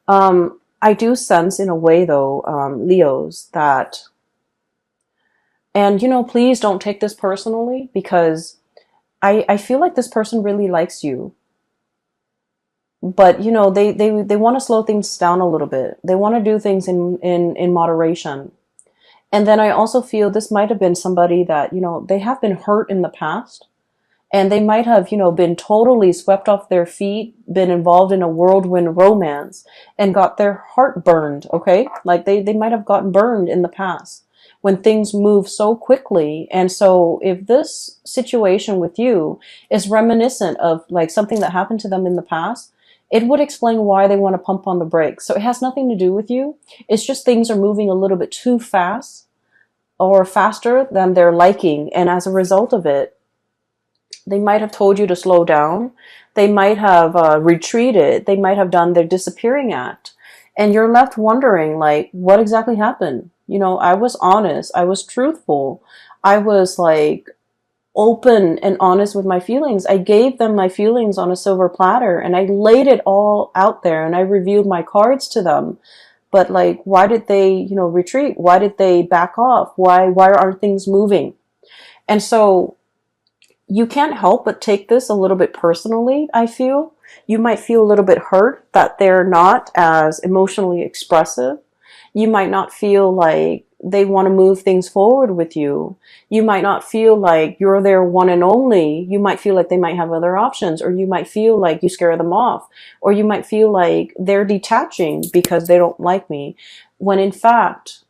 I do sense in a way though, Leos, that, and please don't take this personally, because I feel like this person really likes you, but they want to slow things down a little bit. They want to do things in moderation. And then I also feel this might have been somebody that, they have been hurt in the past, and they might have, been totally swept off their feet, been involved in a whirlwind romance, and got their heart burned, okay? Like they might have gotten burned in the past when things move so quickly. And so if this situation with you is reminiscent of like something that happened to them in the past, it would explain why they want to pump on the brakes. So it has nothing to do with you. It's just things are moving a little bit too fast or faster than they're liking. And as a result of it, they might have told you to slow down. They might have retreated. They might have done their disappearing act. And you're left wondering, like, what exactly happened? I was honest. I was truthful. I was like open and honest with my feelings. I gave them my feelings on a silver platter, and I laid it all out there, and I revealed my cards to them. But like, why did they, retreat? Why did they back off? Why aren't things moving? And so you can't help but take this a little bit personally, I feel. You might feel a little bit hurt that they're not as emotionally expressive. You might not feel like they want to move things forward with you. You might not feel like you're their one and only. You might feel like they might have other options, or you might feel like you scare them off, or you might feel like they're detaching because they don't like me, when in fact,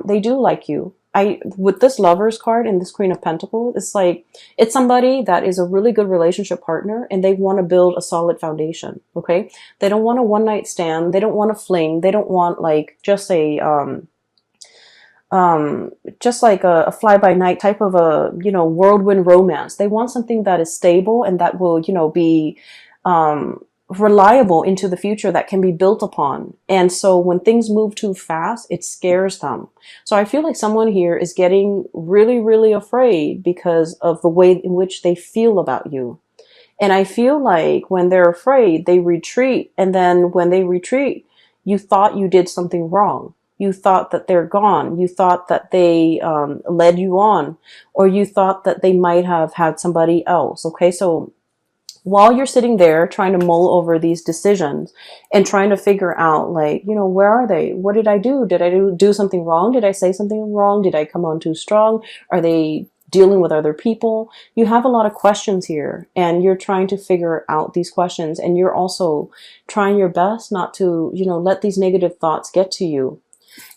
they do like you. With this Lovers card and this Queen of Pentacles, it's like, it's somebody that is a really good relationship partner, and they want to build a solid foundation, okay? They don't want a one-night stand. They don't want a fling. They don't want like just a, just like a fly-by-night type of a, whirlwind romance. They want something that is stable and that will, be, reliable into the future, that can be built upon. And so when things move too fast, it scares them. So I feel like someone here is getting really, really afraid because of the way in which they feel about you. And I feel like when they're afraid, they retreat. And then when they retreat, you thought you did something wrong. You thought that they're gone. You thought that they led you on, or you thought that they might have had somebody else. Okay, so while you're sitting there trying to mull over these decisions and trying to figure out, like, where are they? What did I do? Did I do something wrong? Did I say something wrong? Did I come on too strong? Are they dealing with other people? You have a lot of questions here, and you're trying to figure out these questions, and you're also trying your best not to, let these negative thoughts get to you.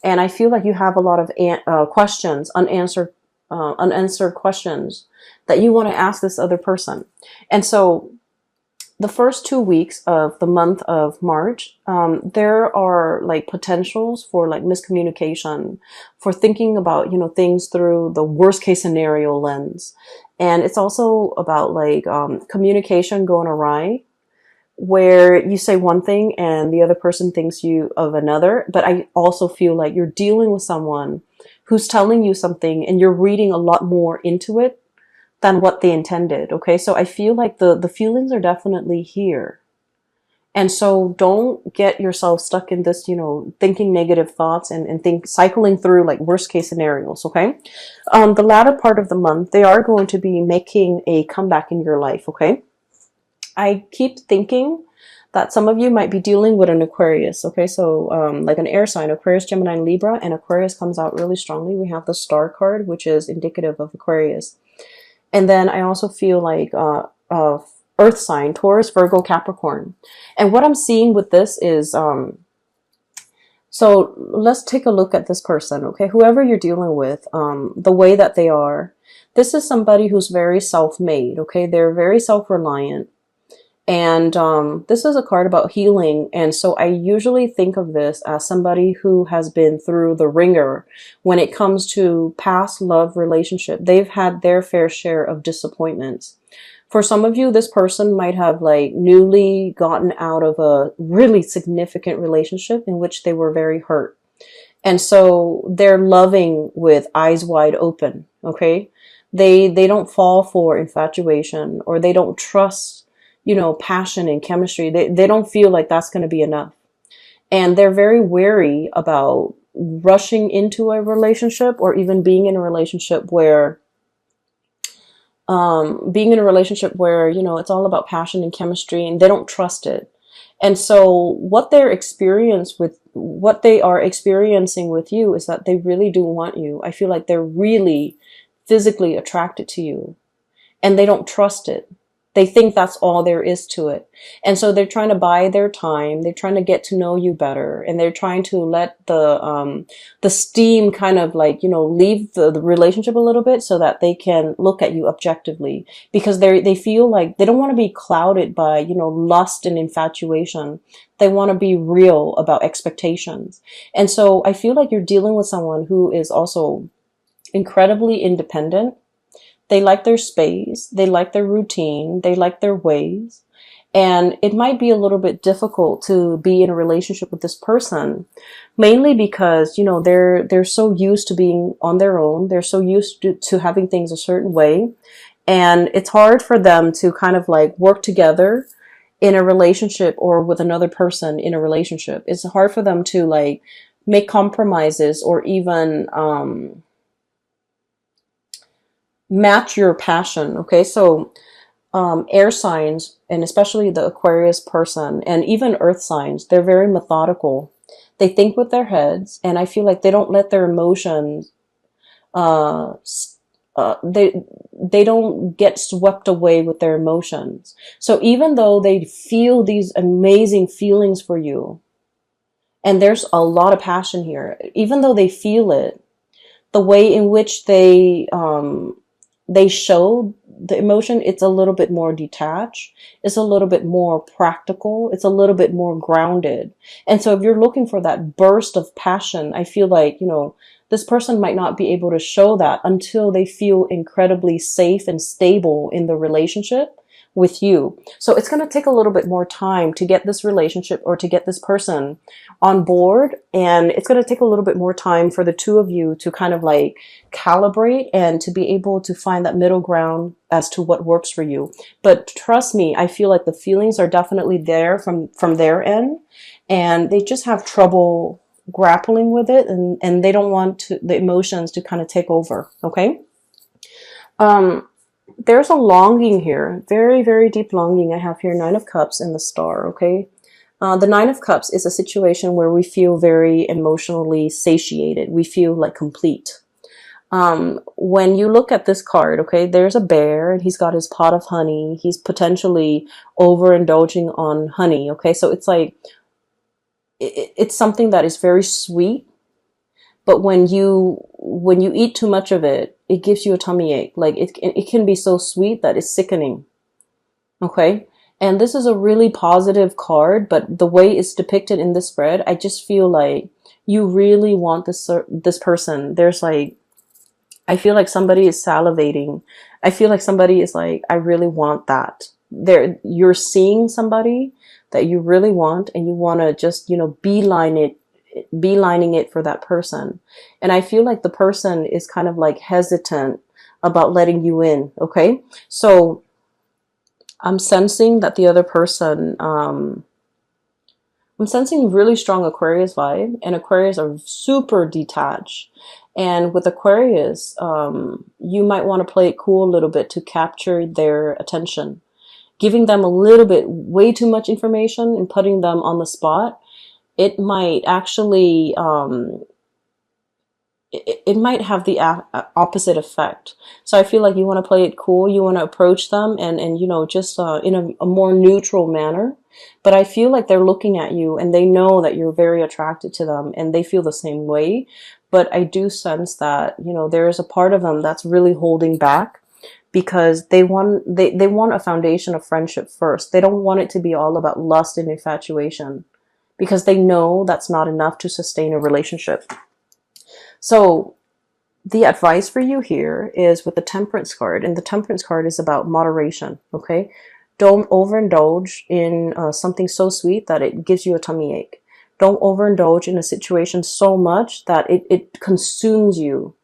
And I feel like you have a lot of questions, unanswered questions that you want to ask this other person. And so the first 2 weeks of the month of March, there are like potentials for like miscommunication, for thinking about, things through the worst case scenario lens. And it's also about like communication going awry, where you say one thing and the other person thinks you of another. But I also feel like you're dealing with someone who's telling you something and you're reading a lot more into it than what they intended. Okay, so I feel like the feelings are definitely here. And so don't get yourself stuck in this, thinking negative thoughts and cycling through like worst case scenarios. Okay, the latter part of the month, they are going to be making a comeback in your life. Okay, I keep thinking that some of you might be dealing with an Aquarius. Okay, so like an air sign, Aquarius, Gemini, and Libra, and Aquarius comes out really strongly. We have the Star card, which is indicative of Aquarius. And then I also feel like earth sign, Taurus, Virgo, Capricorn. And what I'm seeing with this is, so let's take a look at this person, okay? Whoever you're dealing with, the way that they are, this is somebody who's very self-made, okay? They're very self-reliant. And this is a card about healing. And so I usually think of this as somebody who has been through the ringer when it comes to past love relationship. They've had their fair share of disappointments. For some of you, this person might have like newly gotten out of a really significant relationship in which they were very hurt. And so they're loving with eyes wide open, okay? They don't fall for infatuation, or they don't trust passion and chemistry. They don't feel like that's going to be enough. And they're very wary about rushing into a relationship, or even being in a relationship where you know, it's all about passion and chemistry, and they don't trust it. And so what they are experiencing with you is that they really do want you. I feel like they're really physically attracted to you, and they don't trust it. They think that's all there is to it. And so they're trying to buy their time. They're trying to get to know you better. And they're trying to let the steam kind of like, you know, leave the relationship a little bit so that they can look at you objectively, because they feel like they don't want to be clouded by, you know, lust and infatuation. They want to be real about expectations. And so I feel like you're dealing with someone who is also incredibly independent. They like their space, they like their routine, they like their ways. And it might be a little bit difficult to be in a relationship with this person, mainly because, you know, they're so used to being on their own. They're so used to having things a certain way. And it's hard for them to kind of like work together in a relationship, or with another person in a relationship. It's hard for them to like make compromises, or even match your passion. Okay, so air signs, and especially the Aquarius person, and even earth signs, they're very methodical. They think with their heads, and I feel like they don't let their emotions uh, they don't get swept away with their emotions. So even though they feel these amazing feelings for you, and there's a lot of passion here, even though they feel it, the way in which they show the emotion, it's a little bit more detached. It's a little bit more practical. It's a little bit more grounded. And so if you're looking for that burst of passion, I feel like, you know, this person might not be able to show that until they feel incredibly safe and stable in the relationship with you. So it's going to take a little bit more time to get this relationship, or to get this person on board. And it's going to take a little bit more time for the two of you to kind of like calibrate, and to be able to find that middle ground as to what works for you. But trust me, I feel like the feelings are definitely there from their end, and they just have trouble grappling with it, and they don't want the emotions to kind of take over. Okay. There's a longing here, very, very deep longing. I have here Nine of Cups and the Star. Okay. The Nine of Cups is a situation where we feel very emotionally satiated. We feel like complete. When you look at this card, okay, there's a bear, and he's got his pot of honey. He's potentially overindulging on honey. Okay. So it's like, it's something that is very sweet, but when you eat too much of it, it gives you a tummy ache. Like it can be so sweet that it's sickening. Okay. And this is a really positive card, but the way it's depicted in this spread, I just feel like you really want this person. There's like, I feel like somebody is salivating. I feel like somebody is like, I really want that. You're seeing somebody that you really want, and you want to just, you know, beelining it for that person. And I feel like the person is kind of like hesitant about letting you in. Okay. So I'm sensing that the other person, I'm sensing really strong Aquarius vibe, and Aquarius are super detached. And with Aquarius, you might want to play it cool a little bit to capture their attention. Giving them a little bit, way too much information and putting them on the spot, it might actually, it might have the opposite effect. So I feel like you want to play it cool. You want to approach them and you know, just in a more neutral manner. But I feel like they're looking at you, and they know that you're very attracted to them, and they feel the same way. But I do sense that, you know, there is a part of them that's really holding back, because they want a foundation of friendship first. They don't want it to be all about lust and infatuation, because they know that's not enough to sustain a relationship. So the advice for you here is with the Temperance card, and the Temperance card is about moderation. Okay. Don't overindulge in something so sweet that it gives you a tummy ache. Don't overindulge in a situation so much that it consumes you.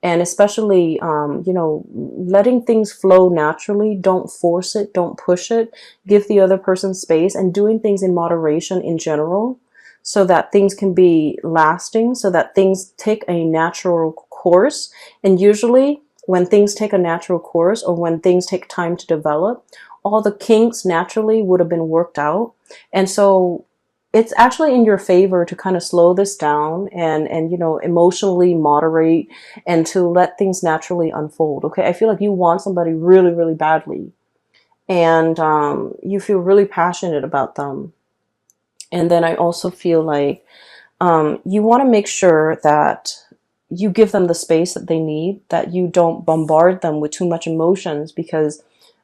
And especially, you know, letting things flow naturally. Don't force it. Don't push it. Give the other person space, and doing things in moderation in general, so that things can be lasting, so that things take a natural course. And usually when things take a natural course, or when things take time to develop, all the kinks naturally would have been worked out. And so it's actually in your favor to kind of slow this down, and emotionally moderate, and to let things naturally unfold. Okay, I feel like you want somebody really, really badly, and you feel really passionate about them. And then I also feel like you want to make sure that you give them the space that they need, that you don't bombard them with too much emotions, because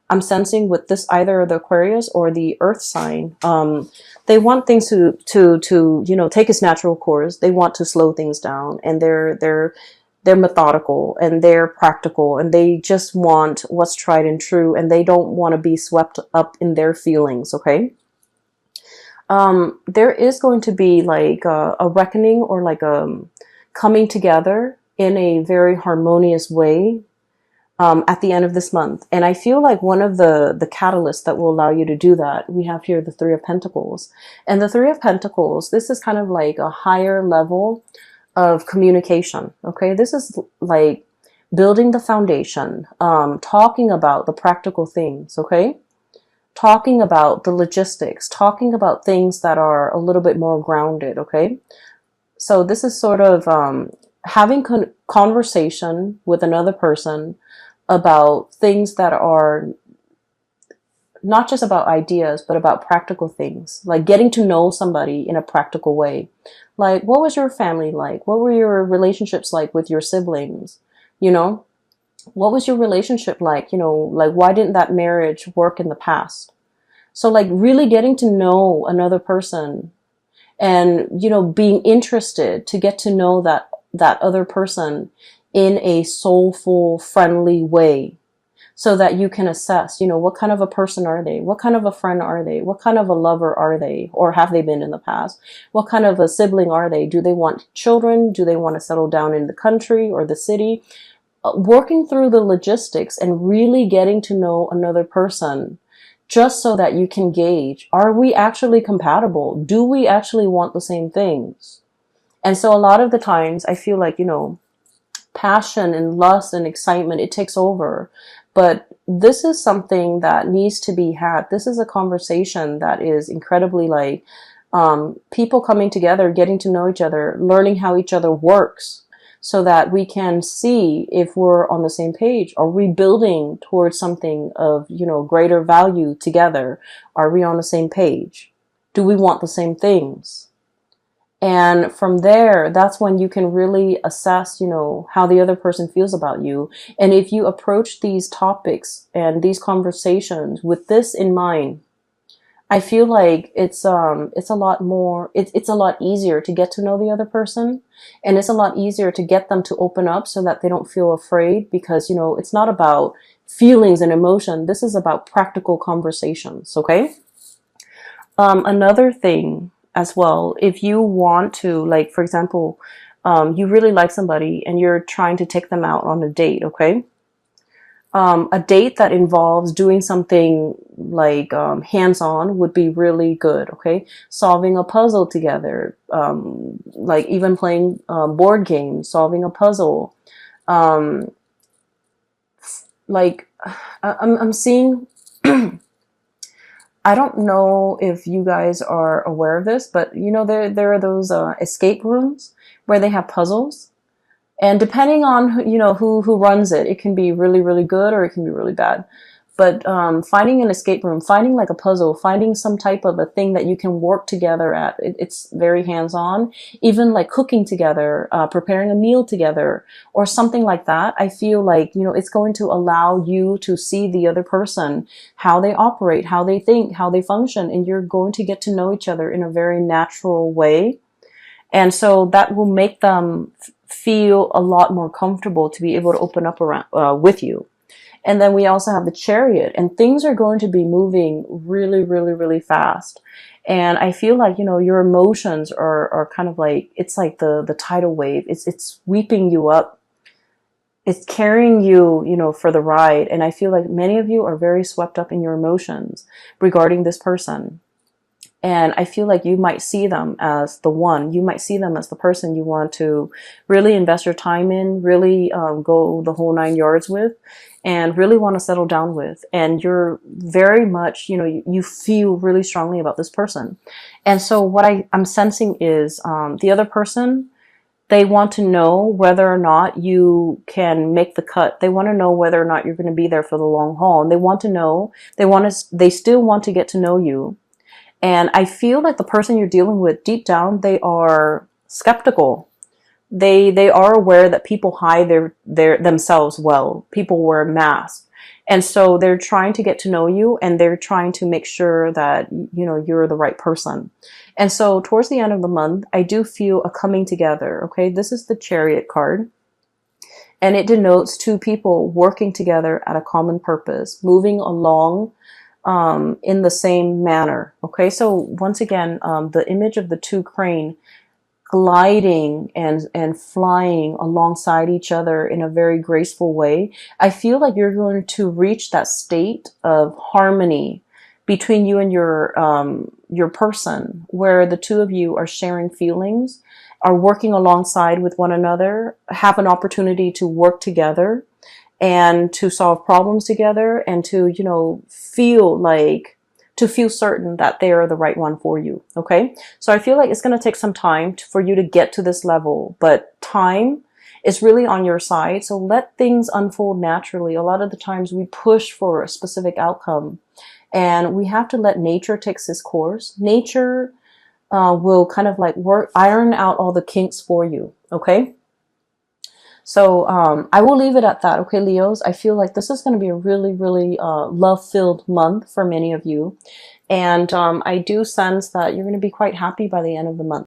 I'm sensing with this, either the Aquarius or the Earth sign, they want things to take its natural course. They want to slow things down, and they're methodical, and they're practical, and they just want what's tried and true, and they don't want to be swept up in their feelings. Okay. There is going to be like a reckoning, or like a coming together in a very harmonious way at the end of this month. And I feel like one of the catalysts that will allow you to do that, we have here the Three of Pentacles. And the Three of Pentacles, this is kind of like a higher level of communication. Okay, this is like building the foundation, talking about the practical things. Okay, talking about the logistics, talking about things that are a little bit more grounded. Okay, so this is sort of having conversation with another person about things that are not just about ideas, but about practical things, like getting to know somebody in a practical way. Like, what was your family like? What were your relationships like with your siblings? You know, what was your relationship like? Like, why didn't that marriage work in the past? So like really getting to know another person, and, being interested to get to know that other person in a soulful, friendly way, so that you can assess, what kind of a person are they? What kind of a friend are they? What kind of a lover are they? Or have they been in the past? What kind of a sibling are they? Do they want children? Do they want to settle down in the country or the city? Working through the logistics and really getting to know another person, just so that you can gauge, are we actually compatible? Do we actually want the same things? And so a lot of the times I feel like, passion and lust and excitement, it takes over. But this is something that needs to be had. This is a conversation that is incredibly like people coming together, getting to know each other, learning how each other works, so that we can see if we're on the same page. Are we building towards something of, greater value together? Are we on the same page? Do we want the same things? And from there, that's when you can really assess, how the other person feels about you. And if you approach these topics and these conversations with this in mind, I feel like it's a lot more, it's a lot easier to get to know the other person, and it's a lot easier to get them to open up so that they don't feel afraid, because, it's not about feelings and emotion. This is about practical conversations. Okay. Another thing as well, if you want to, like, for example, you really like somebody and you're trying to take them out on a date. Okay. A date that involves doing something like hands-on would be really good. Okay, solving a puzzle together, like even playing board games, solving a puzzle. Like I'm seeing. I don't know if you guys are aware of this, but there are those escape rooms where they have puzzles. And depending on, who runs it, it can be really, really good, or it can be really bad. But finding an escape room, finding like a puzzle, finding some type of a thing that you can work together at, it's very hands-on. Even like cooking together, preparing a meal together, or something like that. I feel like, it's going to allow you to see the other person, how they operate, how they think, how they function, and you're going to get to know each other in a very natural way. And so that will make them feel a lot more comfortable to be able to open up around with you. And then we also have the Chariot, and things are going to be moving really, really, really fast. And I feel like, your emotions are kind of like, it's like the tidal wave. It's sweeping you up. It's carrying you, for the ride. And I feel like many of you are very swept up in your emotions regarding this person. And I feel like you might see them as the one. You might see them as the person you want to really invest your time in, really go the whole 9 yards with, and really want to settle down with. And you're very much, you feel really strongly about this person. And so what I'm sensing is the other person, they want to know whether or not you can make the cut. They want to know whether or not you're going to be there for the long haul. And they want to know, they still want to get to know you. And I feel like the person you're dealing with, deep down, they are skeptical. They are aware that people hide their themselves well. People wear masks. And so they're trying to get to know you, and they're trying to make sure that, you're the right person. And so towards the end of the month, I do feel a coming together. Okay. This is the Chariot card, and it denotes two people working together at a common purpose, moving along in the same manner. Okay. So once again, the image of the two crane gliding and flying alongside each other in a very graceful way. I feel like you're going to reach that state of harmony between you and your person, where the two of you are sharing feelings, are working alongside with one another, have an opportunity to work together and to solve problems together, and to, feel certain that they are the right one for you. Okay. So I feel like it's going to take some time for you to get to this level, but time is really on your side. So let things unfold naturally. A lot of the times we push for a specific outcome, and we have to let nature take its course. Nature will kind of like iron out all the kinks for you. Okay. So I will leave it at that. Okay, Leos, I feel like this is going to be a really, really love-filled month for many of you. And I do sense that you're going to be quite happy by the end of the month.